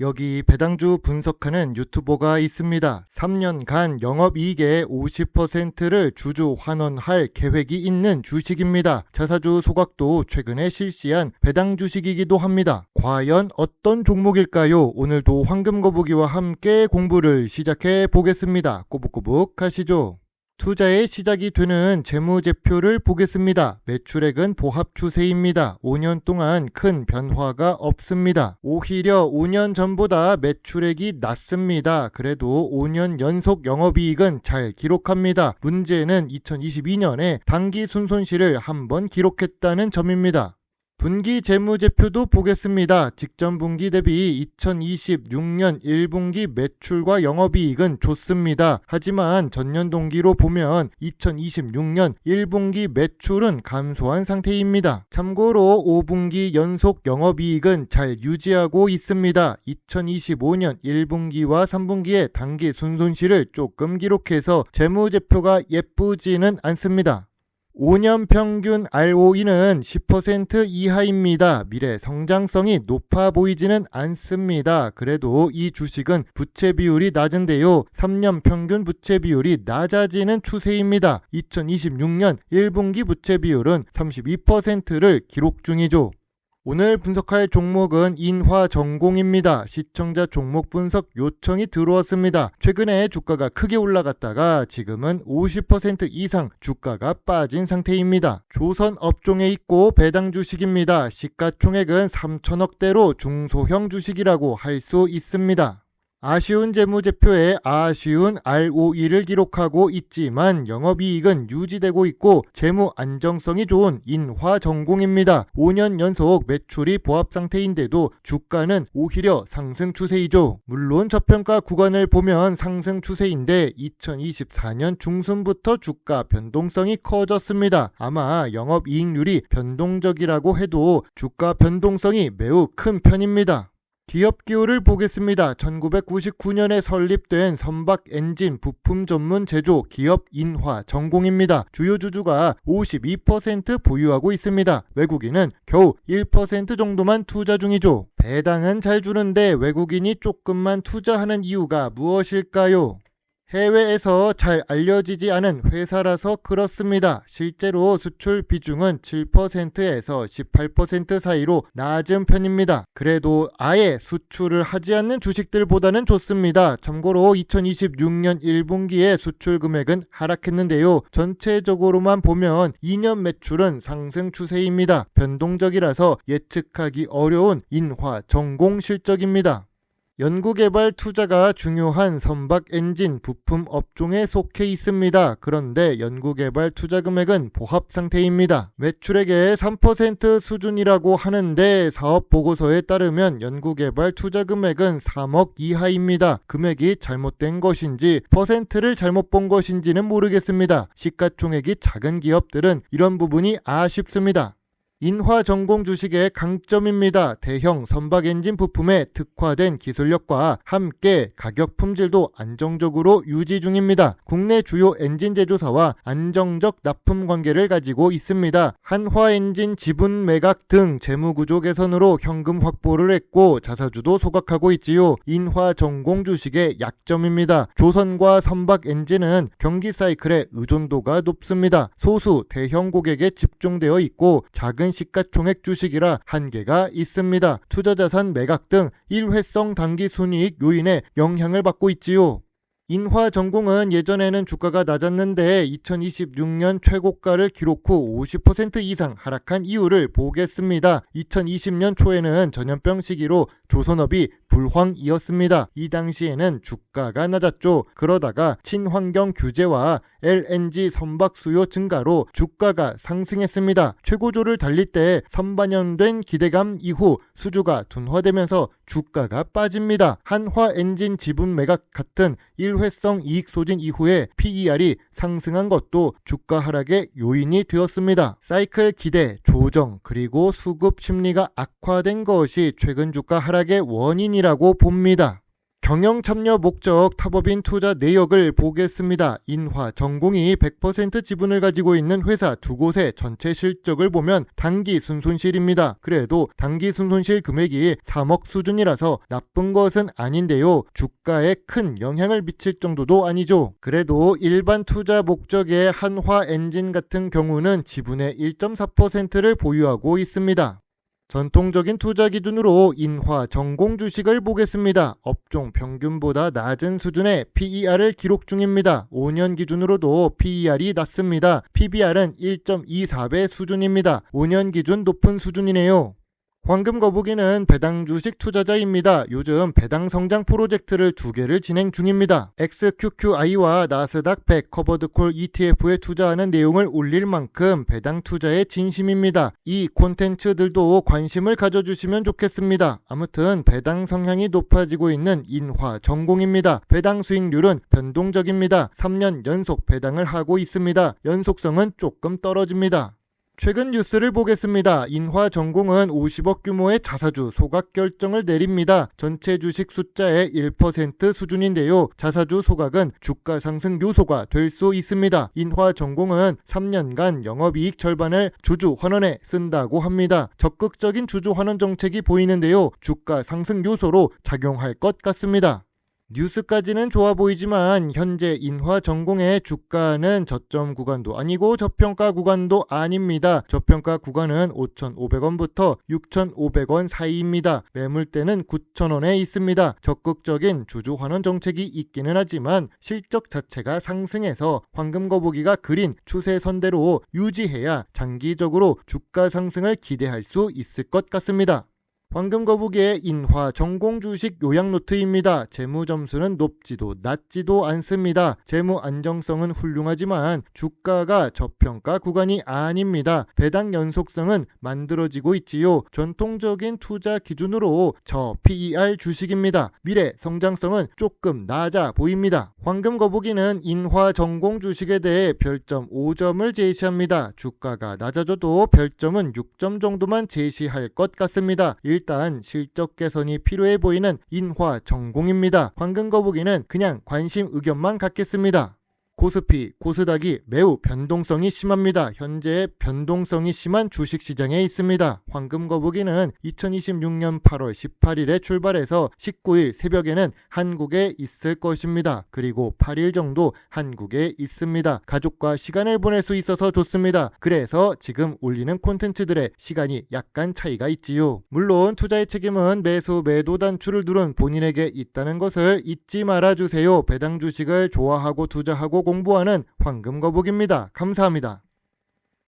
여기 배당주 분석하는 유튜버가 있습니다. 3년간 영업이익의 50%를 주주 환원할 계획이 있는 주식입니다. 자사주 소각도 최근에 실시한 배당 주식이기도 합니다. 과연 어떤 종목일까요? 오늘도 황금거북이와 함께 공부를 시작해 보겠습니다. 꼬북꼬북 가시죠. 투자의 시작이 되는 재무제표를 보겠습니다. 매출액은 보합 추세입니다. 5년 동안 큰 변화가 없습니다. 오히려 5년 전보다 매출액이 낮습니다. 그래도 5년 연속 영업이익은 잘 기록합니다. 문제는 2022년에 당기 순손실을 한번 기록했다는 점입니다. 분기 재무제표도 보겠습니다. 직전 분기 대비 2026년 1분기 매출과 영업이익은 좋습니다. 하지만 전년 동기로 보면 2026년 1분기 매출은 감소한 상태입니다. 참고로 5분기 연속 영업이익은 잘 유지하고 있습니다. 2025년 1분기와 3분기에 당기 순손실을 조금 기록해서 재무제표가 예쁘지는 않습니다. 5년 평균 ROE는 10% 이하입니다. 미래 성장성이 높아 보이지는 않습니다. 그래도 이 주식은 부채 비율이 낮은데요. 3년 평균 부채 비율이 낮아지는 추세입니다. 2026년 1분기 부채 비율은 32%를 기록 중이죠. 오늘 분석할 종목은 인화전공입니다. 시청자 종목 분석 요청이 들어왔습니다. 최근에 주가가 크게 올라갔다가 지금은 50% 이상 주가가 빠진 상태입니다. 조선 업종에 있고 배당 주식입니다. 시가총액은 3천억대로 중소형 주식이라고 할 수 있습니다. 아쉬운 재무제표에 아쉬운 ROE를 기록하고 있지만 영업이익은 유지되고 있고 재무 안정성이 좋은 인화전공입니다. 5년 연속 매출이 보합 상태인데도 주가는 오히려 상승 추세이죠. 물론 저평가 구간을 보면 상승 추세인데 2024년 중순부터 주가 변동성이 커졌습니다. 아마 영업이익률이 변동적이라고 해도 주가 변동성이 매우 큰 편입니다. 기업 기호를 보겠습니다. 1999년에 설립된 선박 엔진 부품 전문 제조 기업 인화전공입니다. 주요 주주가 52% 보유하고 있습니다. 외국인은 겨우 1% 정도만 투자 중이죠. 배당은 잘 주는데 외국인이 조금만 투자하는 이유가 무엇일까요? 해외에서 잘 알려지지 않은 회사라서 그렇습니다. 실제로 수출 비중은 7%에서 18% 사이로 낮은 편입니다. 그래도 아예 수출을 하지 않는 주식들보다는 좋습니다. 참고로 2026년 1분기에 수출 금액은 하락했는데요. 전체적으로만 보면 2년 매출은 상승 추세입니다. 변동적이라서 예측하기 어려운 인화전공 실적입니다. 연구개발 투자가 중요한 선박 엔진 부품 업종에 속해 있습니다. 그런데 연구개발 투자 금액은 보합 상태입니다. 매출액의 3% 수준이라고 하는데 사업 보고서에 따르면 연구개발 투자 금액은 3억 이하입니다. 금액이 잘못된 것인지 퍼센트를 잘못 본 것인지는 모르겠습니다. 시가총액이 작은 기업들은 이런 부분이 아쉽습니다. 인화전공 주식의 강점입니다. 대형 선박 엔진 부품에 특화된 기술력과 함께 가격 품질도 안정적으로 유지 중입니다. 국내 주요 엔진 제조사와 안정적 납품 관계를 가지고 있습니다. 한화엔진 지분 매각 등 재무구조 개선으로 현금 확보를 했고 자사주도 소각하고 있지요. 인화전공 주식의 약점입니다. 조선과 선박 엔진은 경기 사이클의 의존도가 높습니다. 소수 대형 고객에 집중되어 있고 작은 시가총액 주식이라 한계가 있습니다. 투자자산 매각 등 일회성 당기순이익 요인에 영향을 받고 있지요. 인화전공은 예전에는 주가가 낮았는데 2026년 최고가를 기록 후 50% 이상 하락한 이유를 보겠습니다. 2020년 초에는 전염병 시기로 조선업이 불황이었습니다. 이 당시에는 주가가 낮았죠. 그러다가 친환경 규제와 LNG 선박 수요 증가로 주가가 상승했습니다. 최고조를 달릴 때 선반영된 기대감 이후 수주가 둔화되면서 주가가 빠집니다. 한화 엔진 지분 매각 같은 일회성 이익 소진 이후에 PER이 상승한 것도 주가 하락의 요인이 되었습니다. 사이클 기대, 조정, 그리고 수급 심리가 악화된 것이 최근 주가 하락의 원인이라고 봅니다. 경영 참여 목적 탑업인 투자 내역을 보겠습니다. 인화전공이 100% 지분을 가지고 있는 회사 두 곳의 전체 실적을 보면 당기 순손실입니다. 그래도 당기 순손실 금액이 3억 수준이라서 나쁜 것은 아닌데요. 주가에 큰 영향을 미칠 정도도 아니죠. 그래도 일반 투자 목적의 한화엔진 같은 경우는 지분의 1.4%를 보유하고 있습니다. 전통적인 투자 기준으로 인화전공 주식을 보겠습니다. 업종 평균보다 낮은 수준의 PER을 기록 중입니다. 5년 기준으로도 PER이 낮습니다. PBR은 1.24배 수준입니다. 5년 기준 높은 수준이네요. 황금 거북이는 배당 주식 투자자입니다. 요즘 배당 성장 프로젝트를 2개를 진행 중입니다. XQQI와 나스닥 100 커버드콜 ETF에 투자하는 내용을 올릴 만큼 배당 투자에 진심입니다. 이 콘텐츠들도 관심을 가져주시면 좋겠습니다. 아무튼 배당 성향이 높아지고 있는 인화전공입니다. 배당 수익률은 변동적입니다. 3년 연속 배당을 하고 있습니다. 연속성은 조금 떨어집니다. 최근 뉴스를 보겠습니다. 인화전공은 50억 규모의 자사주 소각 결정을 내립니다. 전체 주식 숫자의 1% 수준인데요. 자사주 소각은 주가 상승 요소가 될 수 있습니다. 인화전공은 3년간 영업이익 절반을 주주 환원에 쓴다고 합니다. 적극적인 주주 환원 정책이 보이는데요. 주가 상승 요소로 작용할 것 같습니다. 뉴스까지는 좋아 보이지만 현재 인화전공의 주가는 저점 구간도 아니고 저평가 구간도 아닙니다. 저평가 구간은 5,500원부터 6,500원 사이입니다. 매물대는 9,000원에 있습니다. 적극적인 주주 환원 정책이 있기는 하지만 실적 자체가 상승해서 황금거북이가 그린 추세선대로 유지해야 장기적으로 주가 상승을 기대할 수 있을 것 같습니다. 황금거북이의 인화전공 주식 요약 노트입니다. 재무 점수는 높지도 낮지도 않습니다. 재무 안정성은 훌륭하지만 주가가 저평가 구간이 아닙니다. 배당 연속성은 만들어지고 있지요. 전통적인 투자 기준으로 저 PER 주식입니다. 미래 성장성은 조금 낮아 보입니다. 황금거북이는 인화전공 주식에 대해 별점 5점을 제시합니다. 주가가 낮아져도 별점은 6점 정도만 제시할 것 같습니다. 일단 실적 개선이 필요해 보이는 인화전공입니다. 황금거북이는 그냥 관심 의견만 갖겠습니다. 코스피, 코스닥이 매우 변동성이 심합니다. 현재 변동성이 심한 주식시장에 있습니다. 황금거북이는 2026년 8월 18일에 출발해서 19일 새벽에는 한국에 있을 것입니다. 그리고 8일 정도 한국에 있습니다. 가족과 시간을 보낼 수 있어서 좋습니다. 그래서 지금 올리는 콘텐츠들의 시간이 약간 차이가 있지요. 물론 투자의 책임은 매수 매도 단추를 누른 본인에게 있다는 것을 잊지 말아주세요. 배당 주식을 좋아하고 투자하고 공부하는 황금거북입니다. 감사합니다.